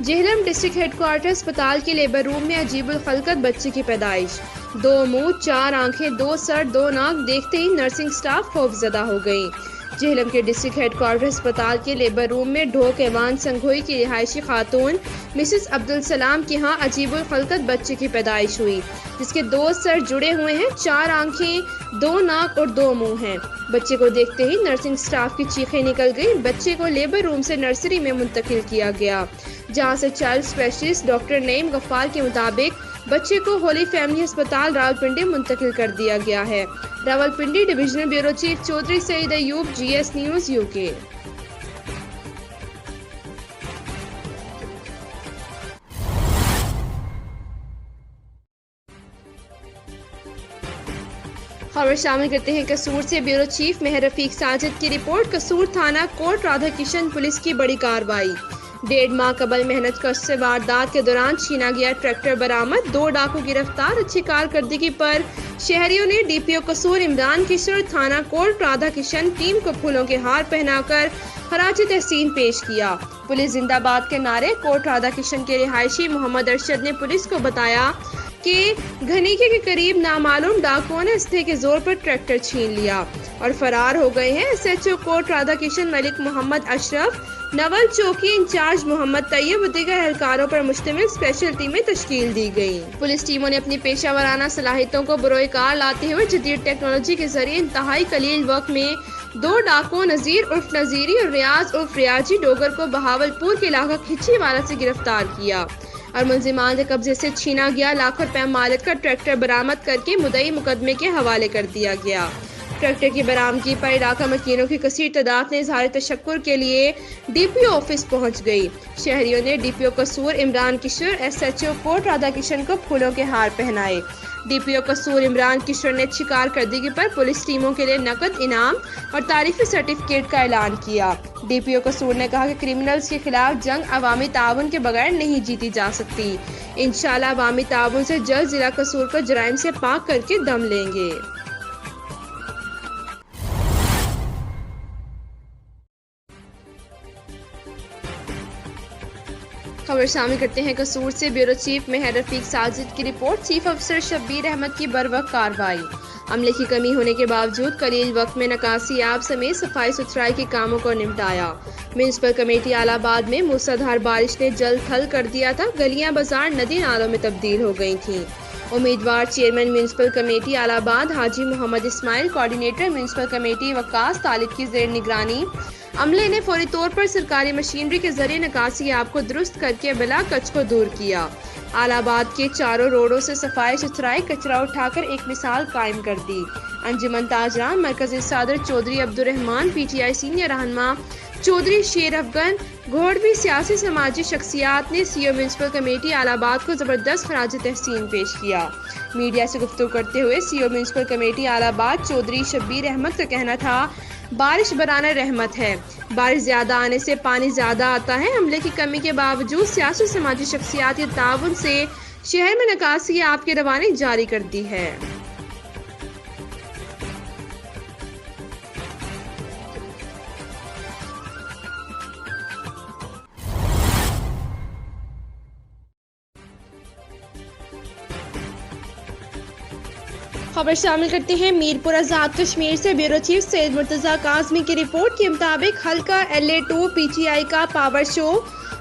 Jhelum district head quarter اسپتال کے labour روم میں عجیب الخلقت بچے کی پیدائش، 2 منہ 4 آنکھیں 2 سر 2 ناک دیکھتے ہی نرسنگ سٹاف خوف زدہ ہو گئی۔ جہلم کے ڈسٹرکٹ ہیڈ کوارٹر اسپتال کے لیبر روم میں ڈھوک ایوان سنگھوئی کی رہائشی خاتون مسز عبدالسلام کے ہاں عجیب الخلقت بچے کی پیدائش ہوئی، جس کے 2 سر جڑے ہوئے ہیں، 4 آنکھیں 2 ناک اور 2 منہ ہیں۔ بچے کو دیکھتے ہی نرسنگ سٹاف کی چیخیں نکل گئی۔ بچے کو لیبر روم سے نرسری میں منتقل کیا گیا، جہاں سے چائلڈ اسپیشلسٹ ڈاکٹر نعیم غفار کے مطابق بچے کو ہولی فیملی ہسپتال راولپنڈی منتقل کر دیا گیا ہے۔ Rawalpindi divisional bureau chief Chaudhry Saeed Ayub, G S news UK۔ خبر شامل کرتے ہیں قصور سے۔ بیورو چیف مہر رفیق ساجد کی رپورٹ۔ قصور تھانہ کوٹ رادھا کشن پولیس کی بڑی کارروائی۔ 1.5 ماہ قبل محنت کش سے واردات کے دوران چھینا گیا ٹریکٹر برآمد، 2 ڈاکو گرفتار۔ اچھی کارکردگی پر شہریوں نے DPO قصور عمران کشن اور تھانہ کوٹ رادھا کشن ٹیم کو پھولوں کے ہار پہنا کر خراج تحسین پیش کیا۔ پولیس زندہ باد کے نعرے۔ کوٹ رادھا کشن کے رہائشی محمد ارشد نے پولیس کو بتایا کہ گھنیکے کے قریب نامعلوم ڈاکوؤں نے اسلحے کے زور پر ٹریکٹر چھین لیا اور فرار ہو گئے ہیں۔ SHO کوٹ رادھا کشن ملک محمد اشرف، نول چوکی انچارج محمد طیب و دیگر اہلکاروں پر مشتمل اسپیشل ٹیمیں تشکیل دی گئیں۔ پولیس ٹیموں نے اپنی پیشہ ورانہ صلاحیتوں کو بروئے کار لاتے ہوئے جدید ٹیکنالوجی کے ذریعے انتہائی قلیل وقت میں 2 ڈاکوؤں نذیر عرف نذیری اور ریاض عرف ریاضی ڈوگر کو بہاولپور کے علاقہ کھچی والا سے گرفتار کیا اور ملزمان کے قبضے سے چھینا گیا لاکھوں روپے مالک کا ٹریکٹر برآمد کر کے مدعی مقدمے کے حوالے کر دیا گیا۔ ٹریکٹر کی برآمدگی پر علاقہ مکینوں کی کثیر تعداد نے اظہار تشکر کے لیے DPO آفس پہنچ گئی۔ شہریوں نے DPO قصور عمران کشور، SHO کوٹ رادھا کشن کو پھولوں کے ہار پہنائے۔ DPO قصور عمران کشور نے اچھی کارکردگی پر پولیس ٹیموں کے لیے نقد انعام اور تعریفی سرٹیفکیٹ کا اعلان کیا۔ DPO قصور نے کہا کہ کرمنلز کے خلاف جنگ عوامی تعاون کے بغیر نہیں جیتی جا سکتی۔ انشاءاللہ عوامی تعاون سے جلد ضلع قصور کو جرائم سے پاک کر کے دم لیں گے۔ خبر شامل کرتے ہیں قصور سے۔ بیورو چیف مہر رفیق ساجد کی رپورٹ۔ چیف افسر شبیر احمد کی بروقت کارروائی۔ عملے کی کمی ہونے کے باوجود قلیل وقت میں نکاسی آب سمیت صفائی ستھرائی کے کاموں کو نمٹایا۔ میونسپل کمیٹی الہ آباد میں موسلادھار بارش نے جل تھل کر دیا تھا، گلیاں بازار ندی نالوں میں تبدیل ہو گئی تھیں۔ امیدوار چیئرمین میونسپل کمیٹی الہ آباد حاجی محمد اسماعیل، کوارڈینیٹر میونسپل کمیٹی وقاص طالب کی زیر نگرانی عملے نے فوری طور پر سرکاری مشینری کے ذریعے نکاسی آب کو درست کر کے بلا کچ کو دور کیا۔ الہ آباد کے چاروں روڈوں سے صفائی ستھرائی کچرا اٹھا کر ایک مثال قائم کر دی۔ انجمن تاجران مرکزی صدر چودھری عبدالرحمان، PTI سینئر رہنما چودھری شیر افغان، گھوڑوی سیاسی سماجی شخصیات نے CO میونسپل کمیٹی الہ آباد کو زبردست خراج تحسین پیش کیا۔ میڈیا سے گفتگو کرتے ہوئے CO میونسپل کمیٹی الہ آباد چودھری شبیر احمد کا کہنا تھا، بارش برانہ رحمت ہے، بارش زیادہ آنے سے پانی زیادہ آتا ہے۔ عملے کی کمی کے باوجود سیاسی سماجی شخصیات کے تعاون سے شہر میں نکاسی آب کی روانی جاری کر دی ہے۔ خبر شامل کرتے ہیں میرپور آزاد کشمیر سے۔ بیورو چیف سید مرتضیٰ کاظمی کی رپورٹ کے مطابق حلقہ LA2 PTI کا پاور شو،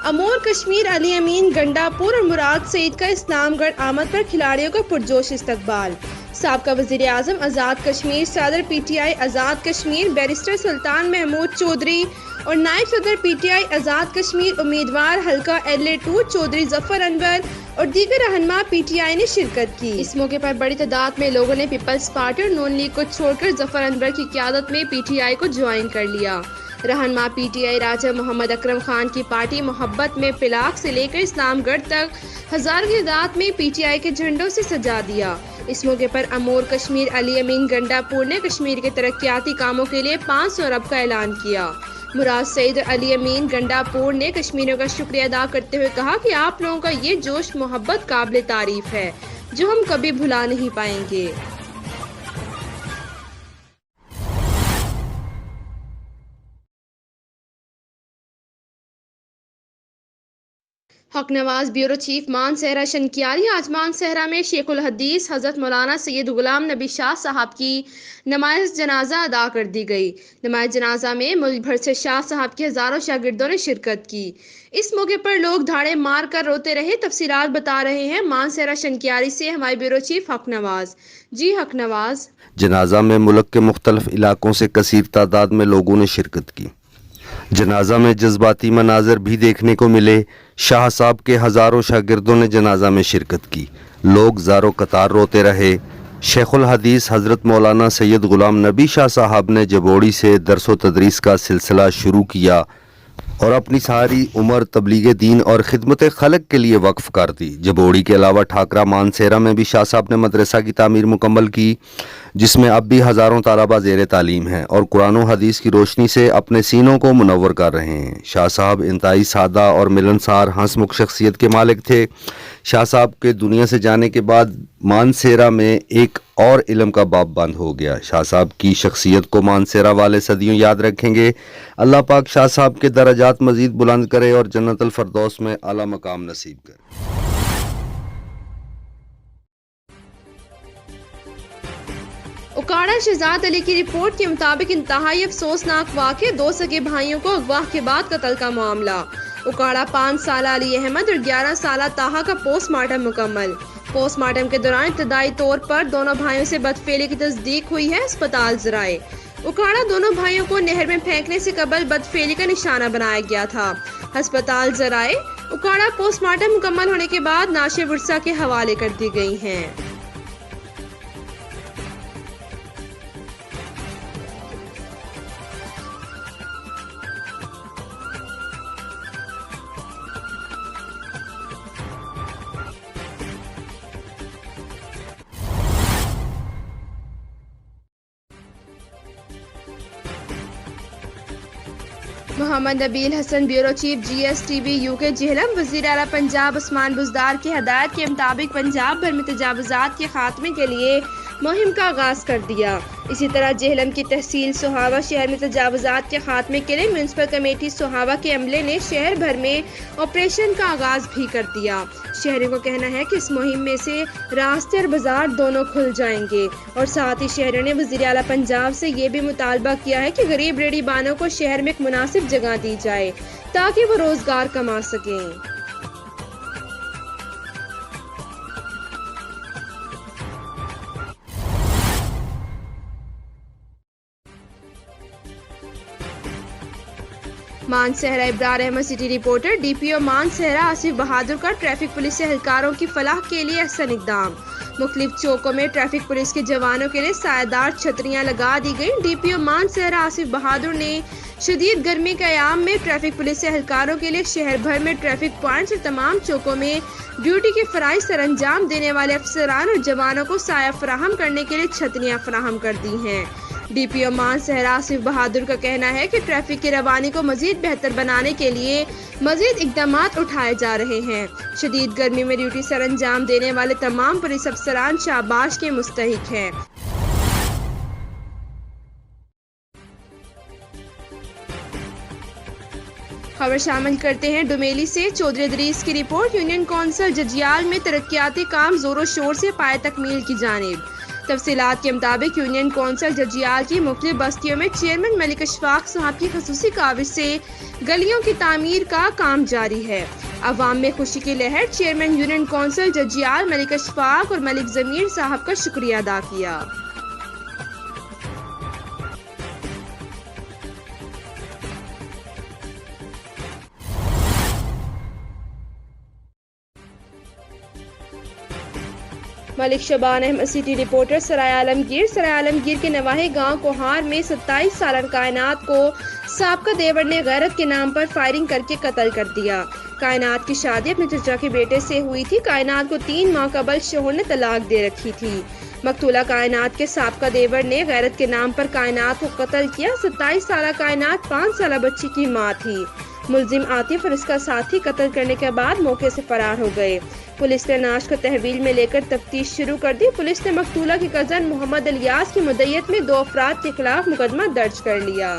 امور کشمیر علی امین گنڈا پور اور مراد سعید کا اسلام گڑھ آمد پر کھلاڑیوں کا پرجوش استقبال۔ سابقہ وزیر اعظم آزاد کشمیر، صدر PTI آزاد کشمیر بیرسٹر سلطان محمود چودھری اور نائب صدر PTI آزاد کشمیر امیدوار حلقہ LA2 چودھری ظفر انور اور دیگر رہنما PTI نے شرکت کی۔ اس موقع پر بڑی تعداد میں لوگوں نے پیپلز پارٹی اور نون لیگ کو چھوڑ کر ظفر انور کی قیادت میں PTI کو جوائن کر لیا۔ رہنما PTI راجہ محمد اکرم خان کی پارٹی محبت میں پلاک سے لے کر اسلام گڑھ تک ہزاروں کی تعداد میں PTI کے جھنڈوں سے سجا دیا۔ اس موقع پر امور کشمیر علی امین گنڈا پور نے کشمیر کے ترقیاتی کاموں کے لیے 500 ارب کا اعلان کیا۔ مراد سعید علی امین گنڈا پور نے کشمیریوں کا شکریہ ادا کرتے ہوئے کہا کہ آپ لوگوں کا یہ جوش محبت قابل تعریف ہے جو ہم کبھی بھلا نہیں پائیں گے۔ حق نواز بیورو چیف مانسہرہ شنکیاری آج مانسہرہ میں شیخ الحدیث حضرت مولانا سید غلام نبی شاہ صاحب کی نماز جنازہ ادا کر دی گئی۔ نماز جنازہ میں ملک بھر سے شاہ صاحب کے ہزاروں شاگردوں نے شرکت کی۔ اس موقع پر لوگ دھاڑے مار کر روتے رہے۔ تفصیلات بتا رہے ہیں مانسہرہ شنکیاری سے ہمارے بیورو چیف حق نواز۔ جی حق نواز۔ جنازہ میں ملک کے مختلف علاقوں سے کثیر تعداد میں لوگوں نے شرکت کی۔ جنازہ میں جذباتی مناظر بھی دیکھنے کو ملے۔ شاہ صاحب کے ہزاروں شاگردوں نے جنازہ میں شرکت کی۔ لوگ زار و قطار روتے رہے۔ شیخ الحدیث حضرت مولانا سید غلام نبی شاہ صاحب نے جبوڑی سے درس و تدریس کا سلسلہ شروع کیا اور اپنی ساری عمر تبلیغ دین اور خدمت خلق کے لیے وقف کر دی۔ جبوڑی کے علاوہ ٹھاکرا مانسہرہ میں بھی شاہ صاحب نے مدرسہ کی تعمیر مکمل کی، جس میں اب بھی ہزاروں طلباء زیر تعلیم ہیں اور قرآن و حدیث کی روشنی سے اپنے سینوں کو منور کر رہے ہیں۔ شاہ صاحب انتہائی سادہ اور ملنسار ہنس مکھ شخصیت کے مالک تھے۔ شاہ صاحب کے دنیا سے جانے کے بعد مانسہرہ میں ایک اور علم کا باب بند ہو گیا۔ شاہ صاحب کی شخصیت کو مانسہرہ والے صدیوں یاد رکھیں گے۔ اللہ پاک شاہ صاحب کے درجات مزید بلند کرے اور جنت الفردوس میں اعلیٰ مقام نصیب کرے۔ اکاڑہ شہزاد علی کی رپورٹ کے مطابق انتہائی افسوسناک واقعہ، 2 سگے بھائیوں کو اغوا کے بعد قتل کا معاملہ۔ اکاڑہ 5 سالہ علی احمد اور 11 سالہ طاہا کا پوسٹ مارٹم مکمل۔ پوسٹ مارٹم کے دوران ابتدائی طور پر دونوں بھائیوں سے بدفعلی کی تصدیق ہوئی ہے۔ اسپتال ذرائع اکاڑہ دونوں بھائیوں کو نہر میں پھینکنے سے قبل بدفعلی کا نشانہ بنایا گیا تھا۔ ہسپتال ذرائع اکاڑہ پوسٹ مارٹم مکمل ہونے کے بعد نعش ورثہ کے حوالے کر دی گئی ہیں۔ Muhammad Nabeel Hassan bureau chief G S T B U K Jhelum وزیر اعلیٰ پنجاب عثمان بزدار کی ہدایت کے مطابق پنجاب بھر میں تجاوزات کے خاتمے کے لیے مہم کا آغاز کر دیا۔ اسی طرح جہلم کی تحصیل سوہاوا شہر میں تجاوزات کے خاتمے کے لیے میونسپل کمیٹی سوہاوا کے عملے نے شہر بھر میں آپریشن کا آغاز بھی کر دیا۔ شہریوں کا کہنا ہے کہ اس مہم میں سے راستے اور بازار دونوں کھل جائیں گے، اور ساتھ ہی شہریوں نے وزیر اعلیٰ پنجاب سے یہ بھی مطالبہ کیا ہے کہ غریب ریڑھی بانوں کو شہر میں ایک مناسب جگہ دی جائے تاکہ وہ روزگار کما سکیں۔ Mansehra Abrar Ahmed city reporter D P O Mansehra Asif Bahadur کا ٹریفک پولیس اہلکاروں کی فلاح کے لیے احسن اقدام۔ مختلف چوکوں میں ٹریفک پولیس کے جوانوں کے لیے سایہ دار چھتریاں لگا دی گئیں۔ D P O Mansehra Asif بہادر نے شدید گرمی کے ایام میں ٹریفک پولیس اہلکاروں کے لیے شہر بھر میں ٹریفک پوائنٹس اور تمام چوکوں میں ڈیوٹی کے فرائض سر انجام دینے والے افسران اور جوانوں کو سایہ فراہم کرنے کے لیے چھتریاں فراہم کر دی ہیں۔ D P O Mansehra Asif Bahadur کا کہنا ہے کہ ٹریفک کی روانی کو مزید بہتر بنانے کے لیے مزید اقدامات اٹھائے جا رہے ہیں۔ شدید گرمی میں ڈیوٹی سر انجام دینے والے تمام پولیس افسران شاباش کے مستحق ہیں۔ خبر شامل کرتے ہیں ڈومیلی سے۔ چودھری ادریس کی رپورٹ، یونین کونسل ججیال میں ترقیاتی کام زور و شور سے پائے تکمیل کی جانب۔ تفصیلات کے مطابق یونین کونسل ججیال کی مختلف بستیوں میں چیئرمین ملک اشفاق صاحب کی خصوصی کاوش سے گلیوں کی تعمیر کا کام جاری ہے۔ عوام میں خوشی کی لہر۔ چیئرمین یونین کونسل ججیال ملک اشفاق اور ملک ضمیر صاحب کا شکریہ ادا کیا۔ ملک شبان احمد سٹی رپورٹر سرائے عالمگیر۔ سرائے عالمگیر کے نواحی گاؤں کوہار میں 27 سالہ کائنات کو سابقہ دیور نے غیرت کے نام پر فائرنگ کر کے قتل کر دیا۔ کائنات کی شادی اپنے چچا کے بیٹے سے ہوئی تھی۔ کائنات کو 3 ماہ قبل شوہر نے طلاق دے رکھی تھی۔ مقتولہ کائنات کے سابقہ دیور نے غیرت کے نام پر کائنات کو قتل کیا۔ 27 سالہ کائنات 5 سالہ بچی کی ماں تھی۔ ملزم عاطف اور اس کا ساتھی قتل کرنے کے بعد موقع سے فرار ہو گئے۔ پولیس نے لاش کو تحویل میں لے کر تفتیش شروع کر دی۔ پولیس نے مقتولہ کی کزن محمد الیاس کی مدعیت میں 2 افراد کے خلاف مقدمہ درج کر لیا۔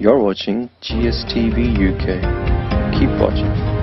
You're watching GSTV UK. Keep watching.